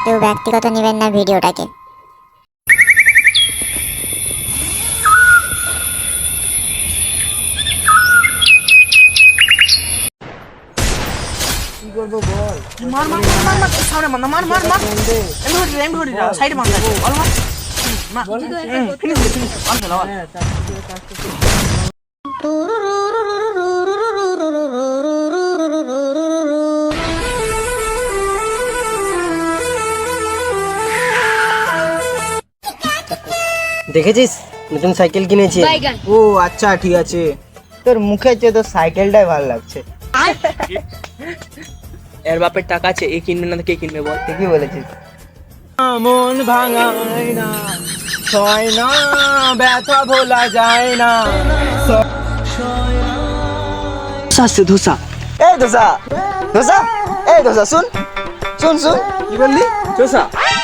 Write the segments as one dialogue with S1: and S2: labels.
S1: কেউ ব্যক্তিগত নেবেন না ভিডিওটাকে।
S2: কি করবো বল?
S3: মার মার মার মার মার সামনে মার মার মার মার এমনি হরি সাইডে মার বল মার ফিনিশ বল চলো
S2: হ্যাঁ, কাজটা
S4: দেখেছিস নতুন সাইকেল কিনেছি।
S2: ও আচ্ছা ঠিক আছে, তোর মুখে চেয়ে তোর সাইকেলটাই ভালো লাগছে।
S3: এর বাপের টাকা আছে, এ কিনবে না তো কে কিনবে বল?
S2: ঠিকই বলেছিস।
S4: মন ভাঙায় না, ছয় না, ব্যথা ভোলা যায় না।
S3: সাসে ধোসা
S2: এই দোসা দোসা, এই দোসা শুন শুন শুন।
S4: কি বললি? চোষা?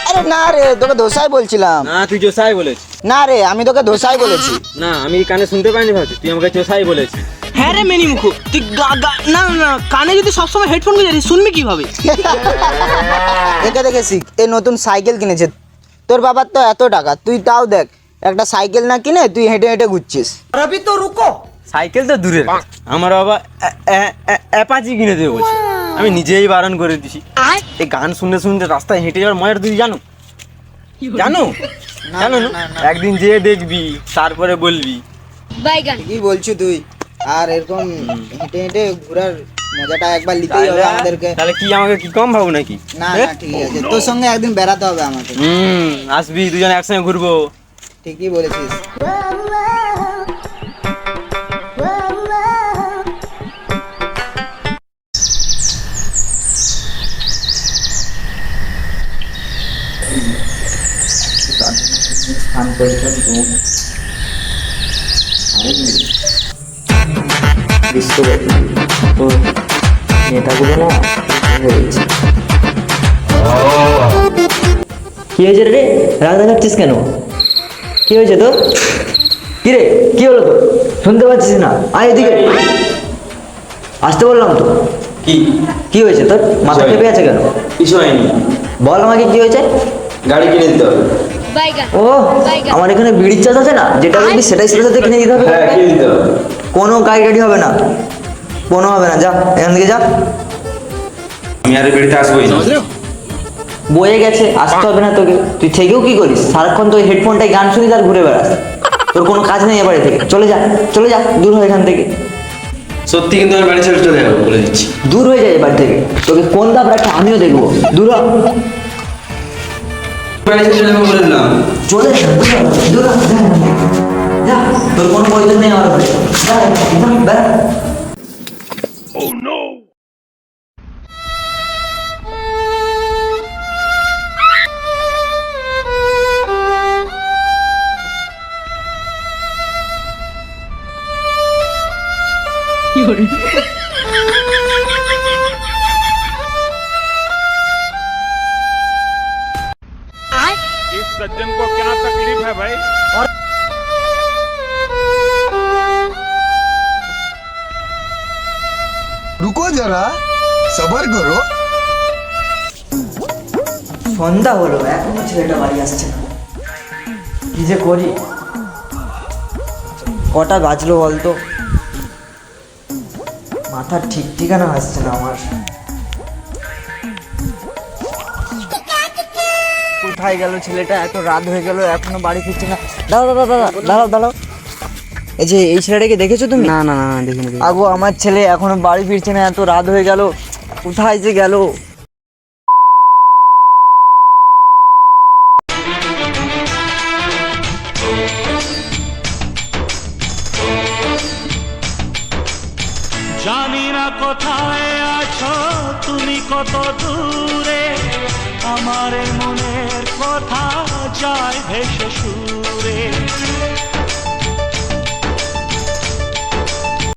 S2: আরে না রে, তোকে দোসাই বলছিলাম।
S4: না, তুই চোষাই বলেছিস।
S2: না রে, আমি তোকে দোসাই বলেছি।
S4: না, আমি কানে শুনতে পাইনি ভাবছি তুই আমাকে চোষাই বলেছিস।
S3: হ্যাঁ রে মেনি মুখো, তুই না না কানে যদি সবসময় হেডফোন গুঁজে শুনবি কিভাবে?
S2: একে দেখে শিখ, এই নতুন সাইকেল কিনেছে। তোর বাবার তো এত টাকা, তুই তাও দেখ একটা সাইকেল না কিনে তুই হেঁটে হেঁটে ঘুরছিস।
S4: সাইকেল তো দূরের কথা, আমার বাবা অ্যাপাচি কিনে দেবে বলছে। আমি নিজেই বারণ করে দিছি। এই গান শুনতে শুনতে রাস্তায় হেঁটে যাওয়ার মজাটা তুই জানো? জানো জানো না? একদিন যেয়ে দেখবি তারপরে বলবি।
S2: কি বলছিস তুই? আর এরকম হেঁটে হেঁটে ঘোরার মজাটা একবার নিতেই হবে আমাদেরকে।
S4: তাহলে কি আমাকে কি কম ভাবো নাকি?
S2: না না ঠিক আছে, তোর সঙ্গে একদিন বেড়াতে হবে আমাকে।
S4: আসবি, দুজনে একসঙ্গে ঘুরবো।
S2: ঠিকই বলেছিস।
S5: নেতাগুলো না হয়েছে। কি হয়েছে রে? রাগ দেখাচ্ছিস কেন? কি হয়েছে তোর? কি রে, কি হলো তোর? শুনতে পাচ্ছিস না? আয় এদিকে, আসতে বললাম তো।
S4: কি
S5: কি হয়েছে তোর? মাথা কেঁপে আছে কেন?
S4: কিছু হয়নি।
S5: বল আমাকে কি হয়েছে।
S4: গাড়ি কিনে দিতে হবে।
S5: ও, আমার এখানে বিড়ির চাষ আছে না, যেটা বলবি সেটাই সাথে সাথে কিনে দিতে হবে।
S4: হ্যাঁ, কিনে দিতে হবে।
S5: কোনো গাড়ি টাড়ি হবে না, কোনো হবে না, যা এখান থেকে যা।
S4: আমি আর বেড়িতে আসবোই না।
S5: বয়ে গেছে, আসতে হবে না তোকে। তুই থেকেও কি করিস? সারাক্ষণ তো হেডফোনটাই গান শুনিস আর ঘুরে বেড়াস। তোর কোনো কাজ নেই এবারে থেকে। চলে যা, চলে যা, দূর হয় এখান থেকে।
S4: সত্যি কিন্তু আমি বাড়ি ছেড়ে চলে যাবো বলে দিচ্ছি।
S5: দূর হয়ে যায় এবার থেকে। তোকে কোন দাপ রাখতে আমিও দেখবো। দূর হ।
S4: বাড়ি ছেড়ে চলে যাবো বলে দিলাম।
S5: চলে যা, দূর হ, দূর হ, যা, যা। তোর কোনো প্রয়োজন নেই আমার উপরে। যা, একদম বেড়া।
S6: इस सज्जन को क्या तकलीफ है भाई?
S7: रुको जरा सबर करो।
S5: সন্ধ্যা হলো, এখনো ছেলেটা বাড়ি আসছে না। কি যে করি? কটা বাজলো বলতো? মাথার ঠিক ঠিকানা আসছে না আমার। কোথায় গেল ছেলেটা? এত রাত হয়ে গেল এখনো বাড়ি ফিরছে না। দাঁড়াও দাঁড়াও দাঁড়াও দাঁড়াও দাঁড়াও। এই যে এই ছেলেটাকে দেখেছো তুমি?
S3: না না না দেখিনি।
S5: আগো আমার ছেলে এখনো বাড়ি ফিরছে না, এত রাত হয়ে গেল। কোথায় যে গেল?
S8: জানি না কোথায় আছো তুমি, কত দূরে আমার মনের কথা যায় ভেসে সুরে।